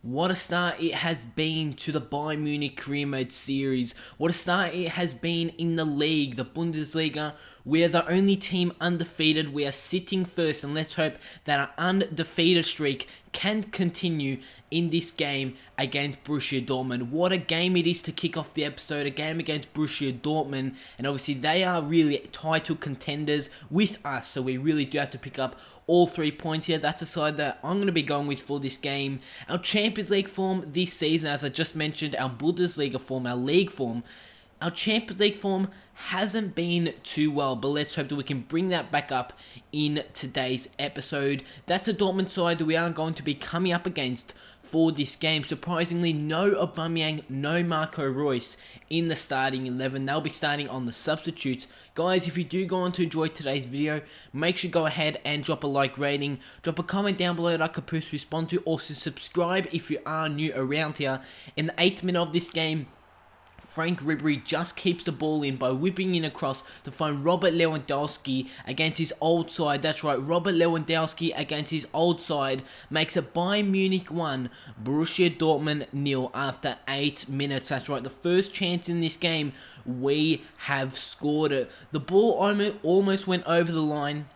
What a start it has been to the Bayern Munich career mode series. What a start it has been in the league, the Bundesliga. We are the only team undefeated. We are sitting first, and let's hope that our undefeated streak can continue in this game against Borussia Dortmund. What a game it is to kick off the episode, a game against Borussia Dortmund, and obviously they are really title contenders with us, so we really do have to pick up all 3 points here. That's a side that I'm going to be going with for this game. Our Champions League form this season, as I just mentioned, our Bundesliga form, our league form, our Champions League form hasn't been too well, but let's hope that we can bring that back up in today's episode. That's the Dortmund side that we are going to be coming up against for this game. Surprisingly, no Aubameyang, no Marco Reus in the starting 11. They'll be starting on the substitutes. Guys, if you do go on to enjoy today's video, make sure you go ahead and drop a like rating, drop a comment down below that I could post respond to. Also subscribe if you are new around here. In the 8th minute of this game, Frank Ribery just keeps the ball in by whipping in across to find Robert Lewandowski against his old side. That's right, Robert Lewandowski against his old side makes it Bayern Munich 1, Borussia Dortmund 0 after 8 minutes. That's right, the first chance in this game, we have scored it. The ball almost went over the line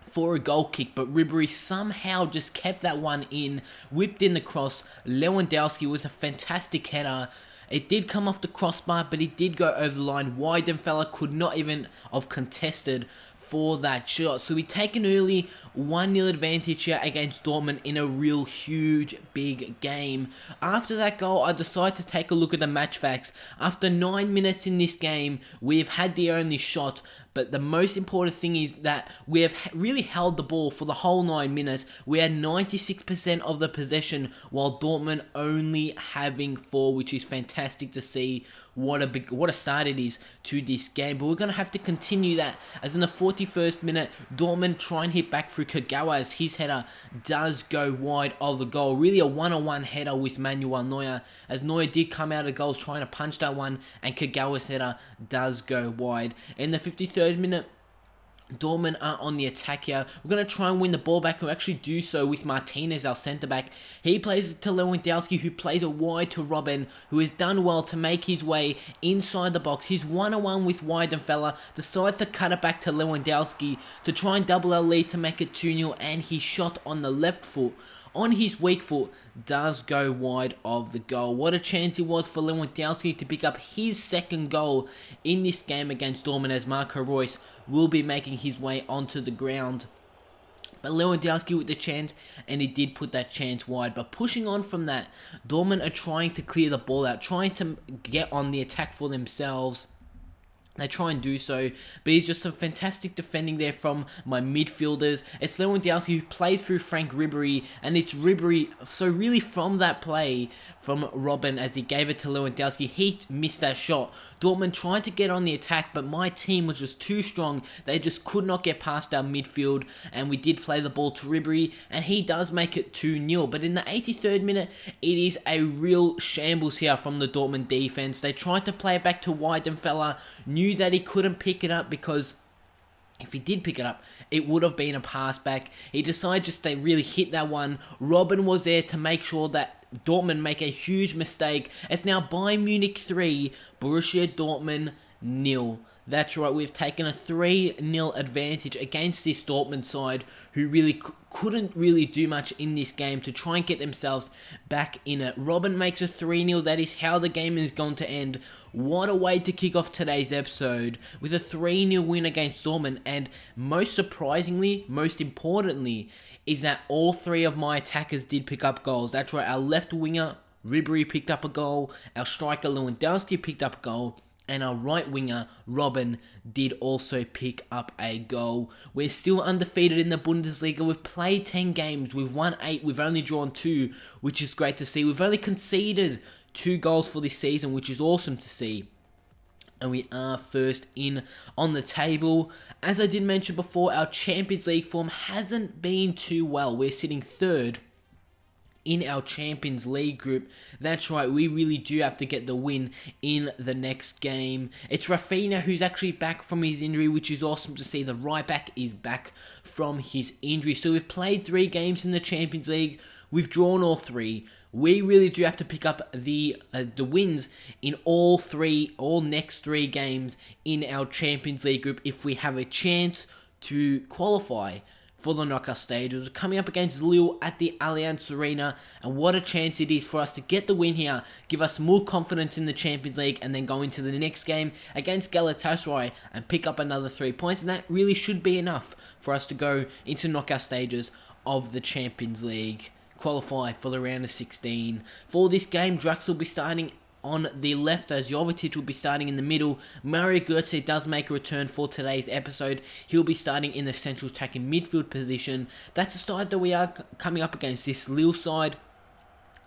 for a goal kick, but Ribery somehow just kept that one in, whipped in the cross. Lewandowski was a fantastic header. It did come off the crossbar, but it did go over the line. Weidenfeller could not even have contested for that shot. So we take an early 1-0 advantage here against Dortmund in a real huge, big game. After that goal, I decided to take a look at the match facts. After 9 minutes in this game, we've had the only shot, but the most important thing is that we have really held the ball for the whole 9 minutes. We had 96% of the possession, while Dortmund only having 4, which is fantastic to see. What a start it is to this game. But we're going to have to continue that, as in the 41st minute, Dortmund try and hit back through Kagawa as his header does go wide of the goal. Really a one-on-one header with Manuel Neuer, as Neuer did come out of goals trying to punch that one, and Kagawa's header does go wide. In the 53rd minute, Dortmund are on the attack here. We're going to try and win the ball back. We'll actually do so with Martinez, our centre-back. He plays it to Lewandowski, who plays it wide to Robben, who has done well to make his way inside the box. He's 1-on-1 with Weidenfeller, decides to cut it back to Lewandowski to try and double our lead to make it 2-0, and he shot on the left foot, on his weak foot, does go wide of the goal. What a chance it was for Lewandowski to pick up his second goal in this game against Dortmund, as Marco Reus will be making his way onto the ground. But Lewandowski with the chance, and he did put that chance wide. But pushing on from that, Dortmund are trying to clear the ball out, trying to get on the attack for themselves. They try and do so, but he's just some fantastic defending there from my midfielders. It's Lewandowski who plays through Frank Ribery, and it's Ribery, so really from that play from Robben as he gave it to Lewandowski, he missed that shot. Dortmund tried to get on the attack, but my team was just too strong. They just could not get past our midfield, and we did play the ball to Ribery, and he does make it 2-0. But in the 83rd minute, it is a real shambles here from the Dortmund defense. They tried to play it back to Weidenfeller, knew that he couldn't pick it up, because if he did pick it up, it would have been a pass back. He decided just to really hit that one. Robben was there to make sure that Dortmund make a huge mistake. It's now Bayern Munich 3, Borussia Dortmund 0. That's right, we've taken a 3-0 advantage against this Dortmund side, who really couldn't really do much in this game to try and get themselves back in it. Robben makes a 3-0. That is how the game is going to end. What a way to kick off today's episode, with a 3-0 win against Dortmund. And most surprisingly, most importantly, is that all 3 of my attackers did pick up goals. That's right, our left winger, Ribery, picked up a goal. Our striker, Lewandowski, picked up a goal. And our right winger, Robben, did also pick up a goal. We're still undefeated in the Bundesliga. We've played 10 games. We've won 8. We've only drawn 2, which is great to see. We've only conceded 2 goals for this season, which is awesome to see. And we are first in on the table. As I did mention before, our Champions League form hasn't been too well. We're sitting 3rd in our Champions League group. That's right, we really do have to get the win in the next game. It's Rafinha who's actually back from his injury, which is awesome to see. The right back is back from his injury. So we've played 3 games in the Champions League. We've drawn all 3. We really do have to pick up the wins in all next 3 games in our Champions League group if we have a chance to qualify for the knockout stages. We're coming up against Lille at the Allianz Arena, and what a chance it is for us to get the win here, give us more confidence in the Champions League, and then go into the next game against Galatasaray and pick up another 3 points, and that really should be enough for us to go into knockout stages of the Champions League, qualify for the round of 16. For this game, Drax will be starting on the left as JOVETIC will be starting in the middle. Mario Götze does make a return for today's episode. He'll be starting in the central attacking midfield position. That's the side that we are coming up against, this Lille side.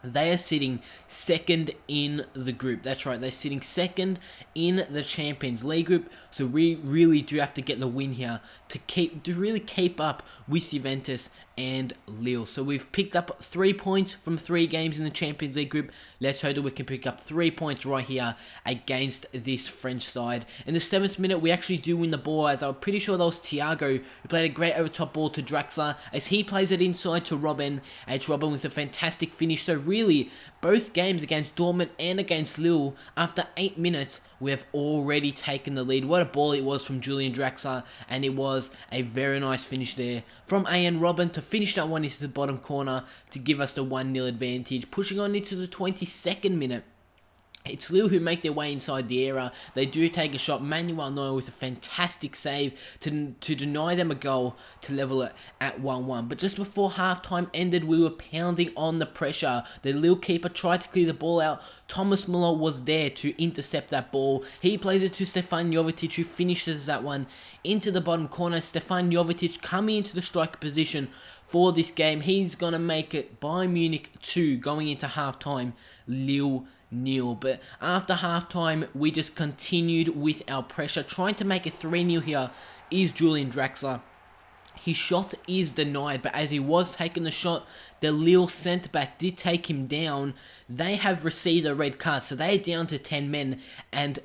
They are sitting second in the group. That's right, they're sitting second in the Champions League group. So we really do have to get the win here to really keep up with Juventus and Lille. So we've picked up 3 points from 3 games in the Champions League group. Let's hope that we can pick up 3 points right here against this French side. In the 7th minute, we actually do win the ball, as I'm pretty sure that was Thiago who played a great over-top ball to Draxler as he plays it inside to Robben. And it's Robben with a fantastic finish. So really, both games against Dortmund and against Lille, after 8 minutes, we have already taken the lead. What a ball it was from Julian Draxler, and it was a very nice finish there from Arjen Robben to finish that one into the bottom corner to give us the 1-0 advantage. Pushing on into the 22nd minute. It's Lille who make their way inside the area. They do take a shot. Manuel Neuer with a fantastic save to deny them a goal to level it at 1-1. But just before halftime ended, we were pounding on the pressure. The Lille keeper tried to clear the ball out. Thomas Müller was there to intercept that ball. He plays it to Stefan Jovetic, who finishes that one into the bottom corner. Stefan Jovetic coming into the striker position for this game. He's going to make it Bayern Munich 2 going into halftime. Lille 0. But after halftime, we just continued with our pressure. Trying to make it 3-0 here is Julian Draxler. His shot is denied, but as he was taking the shot, the Lille centre-back did take him down. They have received a red card, so they're down to 10 men, and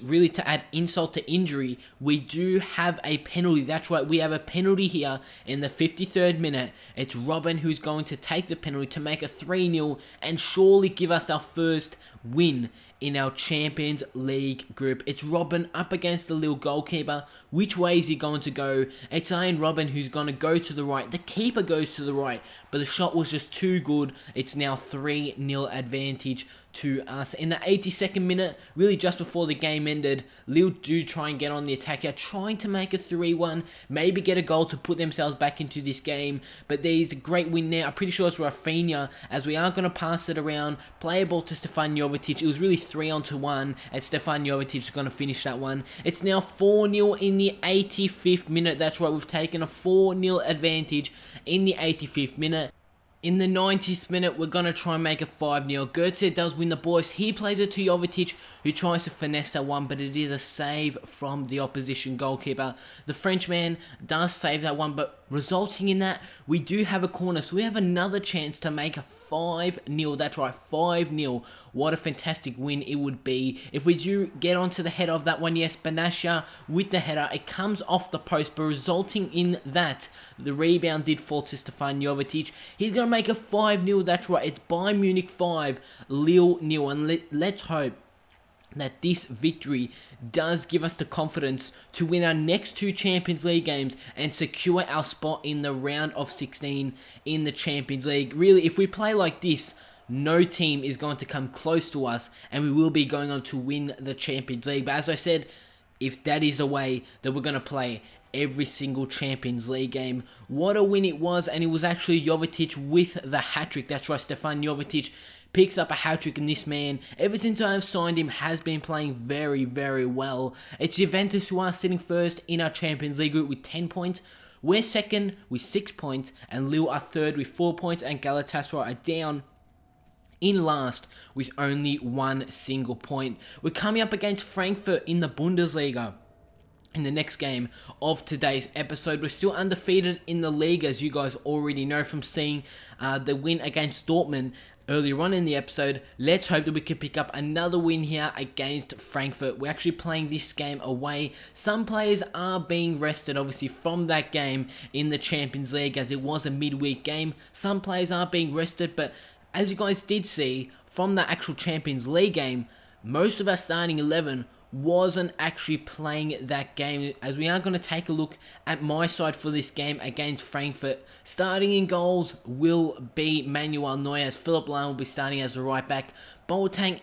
really to add insult to injury, we do have a penalty. That's right, we have a penalty here in the 53rd minute. It's Robben who's going to take the penalty to make a 3-0 and surely give us our first win in our Champions League group. It's Robben up against the Lille goalkeeper. Which way is he going to go? It's Arjen Robben who's going to go to the right. The keeper goes to the right, but the shot was just too good. It's now 3-0 advantage to us. In the 82nd minute, really just before the game ended, Lille do try and get on the attack here, trying to make a 3-1, maybe get a goal to put themselves back into this game, but there's a great win there. I'm pretty sure it's Rafinha, as we are going to pass it around, play a ball to Stefan Jovetic. It was really 3-on-1, as Stefan Jovetic is going to finish that one. It's now 4-0 in the 85th minute. That's right, we've taken a 4-0 advantage in the 85th minute. In the 90th minute, we're going to try and make it 5-0. Götze does win the ball. He plays it to Jovetic, who tries to finesse that one, but it is a save from the opposition goalkeeper. The Frenchman does save that one, but resulting in that, we do have a corner. So we have another chance to make a 5-0. That's right, 5-0. What a fantastic win it would be if we do get onto the header of that one. Yes, Benassia with the header. It comes off the post, but resulting in that, the rebound did fall to Stefan Jovetic. He's going to make a 5-0. That's right, it's Bayern Munich 5, Lille 0. And let's hope that this victory does give us the confidence to win our next 2 Champions League games and secure our spot in the round of 16 in the Champions League. Really, if we play like this, no team is going to come close to us, and we will be going on to win the Champions League. But as I said, if that is the way that we're going to play every single Champions League game, what a win it was. And it was actually Jovetic with the hat-trick. That's right, Stefan Jovetic picks up a hat-trick, and this man, ever since I've signed him, has been playing very, very well. It's Juventus who are sitting first in our Champions League group with 10 points. We're second with 6 points, and Lille are third with 4 points, and Galatasaray are down in last with only 1 single point. We're coming up against Frankfurt in the Bundesliga. in the next game of today's episode. We're still undefeated in the league, as you guys already know from seeing the win against Dortmund earlier on in the episode. Let's hope that we can pick up another win here against Frankfurt. We're actually playing this game away. Some players are being rested, obviously, from that game in the Champions League, as it was a midweek game. Some players are being rested, but as you guys did see from the actual Champions League game, most of our starting 11 wasn't actually playing that game, as we are going to take a look at my side for this game against Frankfurt. Starting in goals will be Manuel Neuer, as Philipp Lahm will be starting as the right back. Boateng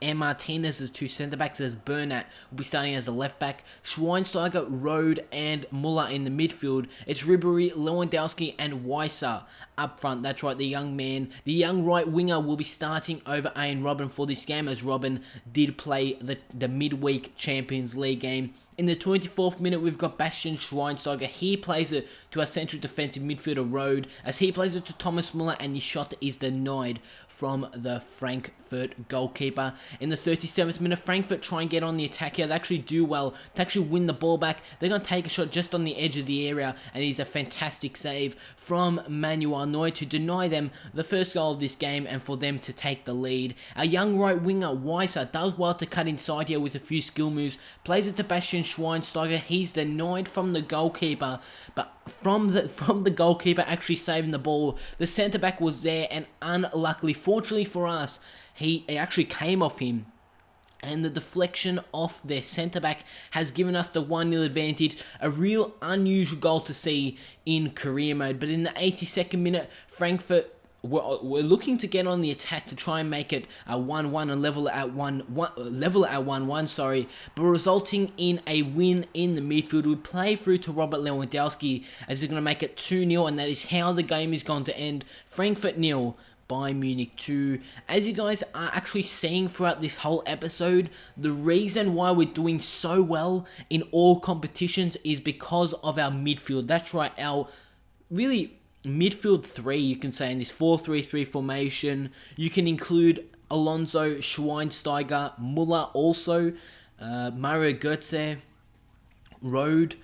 and Martinez as two centre-backs, as Bernat will be starting as the left-back. Schweinsteiger, Rode and Muller in the midfield. It's Ribéry, Lewandowski and Weiser up front. That's right, the young man. The young right winger will be starting over Arjen Robben for this game, as Robben did play the midweek Champions League game. In the 24th minute, we've got Bastian Schweinsteiger. He plays it to our central defensive midfielder, Rode, as he plays it to Thomas Muller, and his shot is denied from the Frankfurt goalkeeper. In the 37th minute, Frankfurt try and get on the attack here. They actually do well to actually win the ball back. They're going to take a shot just on the edge of the area, and it's a fantastic save from Manuel Neuer to deny them the first goal of this game and for them to take the lead. Our young right winger, Weiser, does well to cut inside here with a few skill moves. Plays it to Bastian Schweinsteiger. He's denied from the goalkeeper, but from the goalkeeper actually saving the ball, the centre-back was there, and unluckily, fortunately for us, he actually came off him, and the deflection off their centre-back has given us the 1-0 advantage. A real unusual goal to see in career mode. But in the 82nd minute, Frankfurt we're looking to get on the attack to try and make it a 1-1 and level at 1-1, sorry, but resulting in a win in the midfield. We play through to Robert Lewandowski, as he's going to make it 2-0, and that is how the game is going to end. Frankfurt 0, Bayern Munich 2. As you guys are actually seeing throughout this whole episode, the reason why we're doing so well in all competitions is because of our midfield. That's right, our really midfield three, you can say, in this 4-3-3 formation. You can include Alonso, Schweinsteiger, Muller also, Mario Götze, Rode,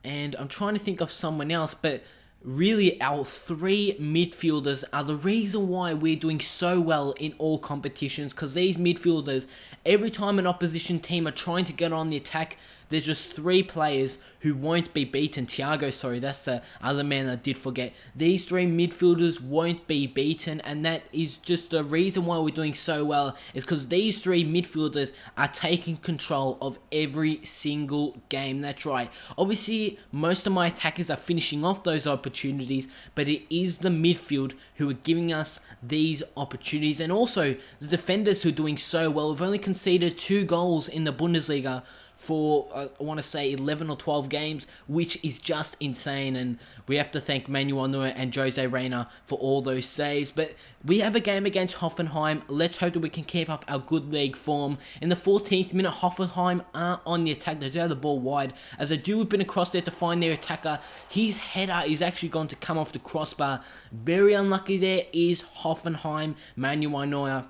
and I'm trying to think of someone else, but really our three midfielders are the reason why we're doing so well in all competitions, because these midfielders, every time an opposition team are trying to get on the attack, there's just three players who won't be beaten. That's the other man I did forget. These three midfielders won't be beaten, and that is just the reason why we're doing so well, is because these three midfielders are taking control of every single game. That's right. Obviously, most of my attackers are finishing off those opportunities, but it is the midfield who are giving us these opportunities, and also the defenders who are doing so well. We've only conceded 2 goals in the Bundesliga for, I want to say, 11 or 12 games, which is just insane, and we have to thank Manuel Neuer and Jose Reina for all those saves. But we have a game against Hoffenheim. Let's hope that we can keep up our good league form. In the 14th minute, Hoffenheim are on the attack. They do have the ball wide, as they do whip in across there to find their attacker. His header is actually going to come off the crossbar. Very unlucky there is Hoffenheim, Manuel Neuer.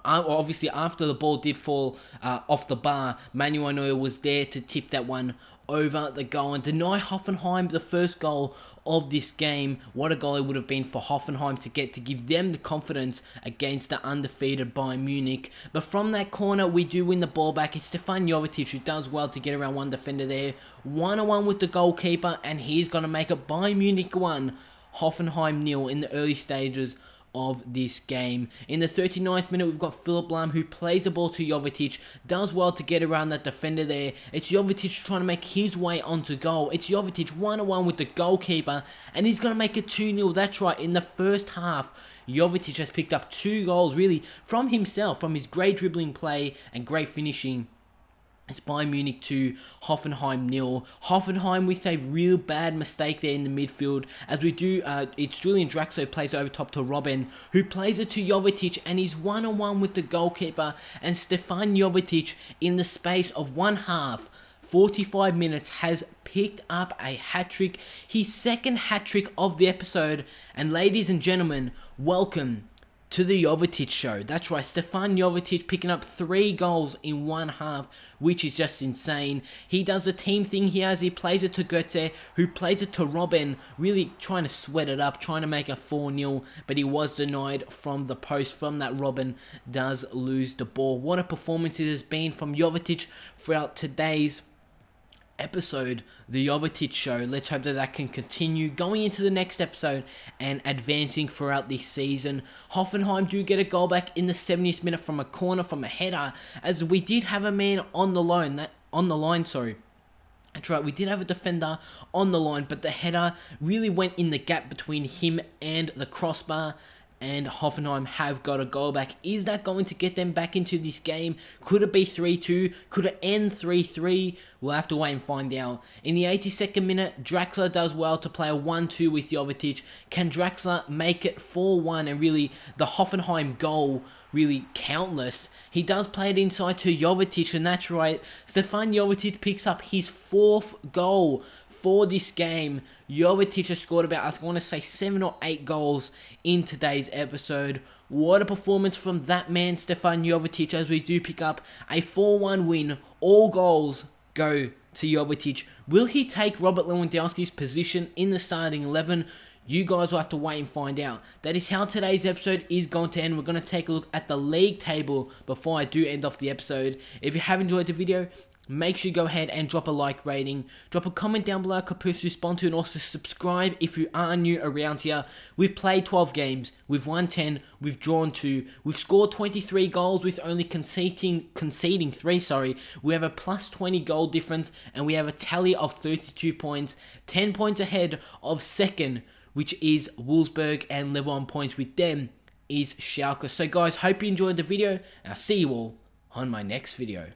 Obviously, after the ball did fall off the bar, Manuel Neuer was there to tip that one over the goal and deny Hoffenheim the first goal of this game. What a goal it would have been for Hoffenheim to give them the confidence against the undefeated Bayern Munich. But from that corner, we do win the ball back. It's Stefan Jovetic who does well to get around one defender there. 1-on-1 with the goalkeeper, and he's going to make it Bayern Munich 1, Hoffenheim 0 in the early stages of this game. In the 39th minute, we've got Philipp Lahm, who plays the ball to Jovetic, does well to get around that defender there. It's Jovetic trying to make his way onto goal. It's Jovetic 1-on-1 with the goalkeeper, and he's going to make it 2-0. That's right, in the first half, Jovetic has picked up 2 goals, really, from himself, from his great dribbling play and great finishing. It's Bayern Munich 2, Hoffenheim 0. Hoffenheim with a real bad mistake there in the midfield. As we do, it's Julian Draxler plays over top to Robben, who plays it to Jovetic, and he's 1-on-1 with the goalkeeper. And Stefan Jovetic, in the space of one half, 45 minutes, has picked up a hat-trick. His second hat-trick of the episode. And ladies and gentlemen, welcome to the Jovetic show. That's right, Stefan Jovetic picking up 3 goals in one half, which is just insane. He does a team thing here as he plays it to Goetze, who plays it to Robin, really trying to sweat it up, trying to make a 4-0, but he was denied from the post. From that, Robin does lose the ball. What a performance it has been from Jovetic throughout today's episode, the Jovetic show. Let's hope that that can continue going into the next episode and advancing throughout this season. Hoffenheim do get a goal back in the 70th minute from a corner, from a header, as we did have a man on the line. That's right, we did have a defender on the line, but the header really went in the gap between him and the crossbar, and Hoffenheim have got a goal back. Is that going to get them back into this game? Could it be 3-2? Could it end 3-3? We'll have to wait and find out. In the 82nd minute, Draxler does well to play a 1-2 with Jovetic. Can Draxler make it 4-1? And really, the Hoffenheim goal, really countless. He does play it inside to Jovetic, and that's right, Stefan Jovetic picks up his 4th goal for this game. Jovetic has scored about, I want to say, 7 or 8 goals in today's episode. What a performance from that man, Stefan Jovetic, as we do pick up a 4-1 win. All goals go to Jovetic. Will he take Robert Lewandowski's position in the starting 11? You guys will have to wait and find out. That is how today's episode is going to end. We're going to take a look at the league table before I do end off the episode. If you have enjoyed the video, make sure you go ahead and drop a like rating. Drop a comment down below I could post respond to, and also subscribe if you are new around here. We've played 12 games. We've won 10. We've drawn 2. We've scored 23 goals with only conceding 3. We have a plus 20 goal difference, and we have a tally of 32 points. 10 points ahead of second, which is Wolfsburg, and level on points with them is Schalke. So guys, hope you enjoyed the video, and I'll see you all on my next video.